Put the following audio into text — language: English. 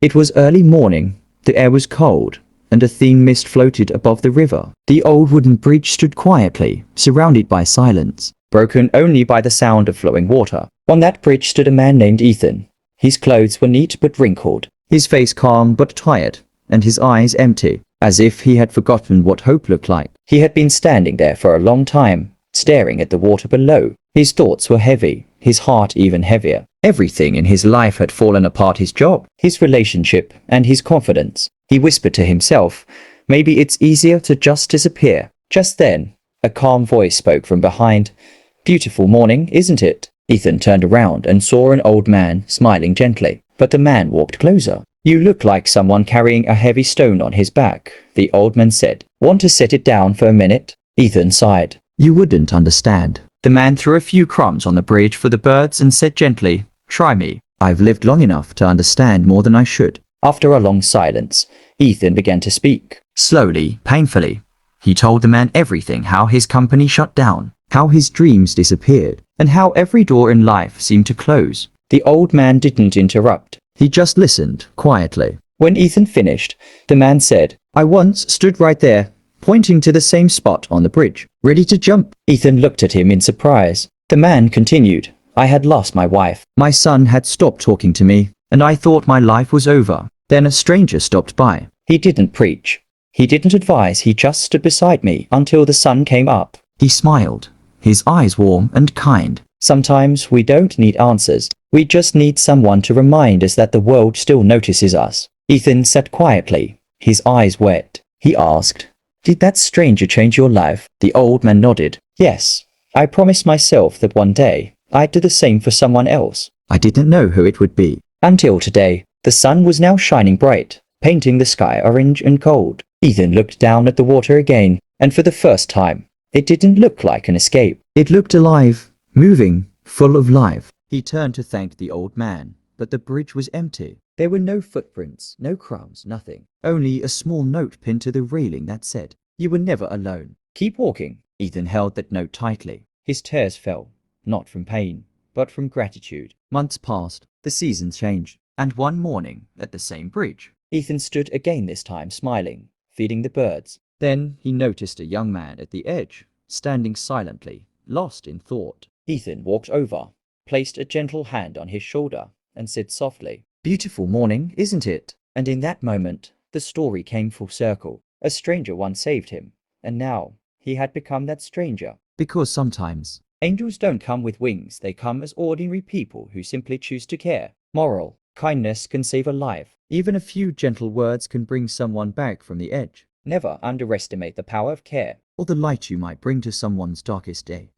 It was early morning, the air was cold, and a thin mist floated above the river. The old wooden bridge stood quietly, surrounded by silence, broken only by the sound of flowing water. On that bridge stood a man named Ethan. His clothes were neat but wrinkled, his face calm but tired, and his eyes empty, as if he had forgotten what hope looked like. He had been standing there for a long time, staring at the water below. His thoughts were heavy, his heart even heavier. Everything in his life had fallen apart: his job, his relationship, and his confidence. He whispered to himself, maybe it's easier to just disappear. Just then, a calm voice spoke from behind. Beautiful morning, isn't it? Ethan turned around and saw an old man smiling gently, but the man walked closer. You look like someone carrying a heavy stone on his back, the old man said. Want to set it down for a minute? Ethan sighed. You wouldn't understand. The man threw a few crumbs on the bridge for the birds and said gently, try me. I've lived long enough to understand more than I should. After a long silence, Ethan began to speak. Slowly, painfully, he told the man everything: how his company shut down, how his dreams disappeared, and how every door in life seemed to close. The old man didn't interrupt. He just listened, quietly. When Ethan finished, the man said, I once stood right there, pointing to the same spot on the bridge, ready to jump. Ethan looked at him in surprise. The man continued, I had lost my wife. My son had stopped talking to me, and I thought my life was over. Then a stranger stopped by. He didn't preach. He didn't advise. He just stood beside me until the sun came up. He smiled, his eyes warm and kind. Sometimes we don't need answers. We just need someone to remind us that the world still notices us. Ethan sat quietly, his eyes wet. He asked, did that stranger change your life? The old man nodded. Yes. I promised myself that one day I'd do the same for someone else. I didn't know who it would be. Until today. The sun was now shining bright, painting the sky orange and cold. Ethan looked down at the water again, and for the first time, it didn't look like an escape. It looked alive, moving, full of life. He turned to thank the old man, but the bridge was empty. There were no footprints, no crumbs, nothing. Only a small note pinned to the railing that said, you were never alone. Keep walking. Ethan held that note tightly. His tears fell, not from pain, but from gratitude. Months passed, the seasons changed. And one morning, at the same bridge, Ethan stood again, this time smiling, feeding the birds. Then he noticed a young man at the edge, standing silently, lost in thought. Ethan walked over, placed a gentle hand on his shoulder, and said softly, beautiful morning, isn't it? And in that moment, the story came full circle. A stranger once saved him, and now he had become that stranger. Because sometimes, angels don't come with wings, they come as ordinary people who simply choose to care. Moral. Kindness can save a life. Even a few gentle words can bring someone back from the edge. Never underestimate the power of care, or the light you might bring to someone's darkest day.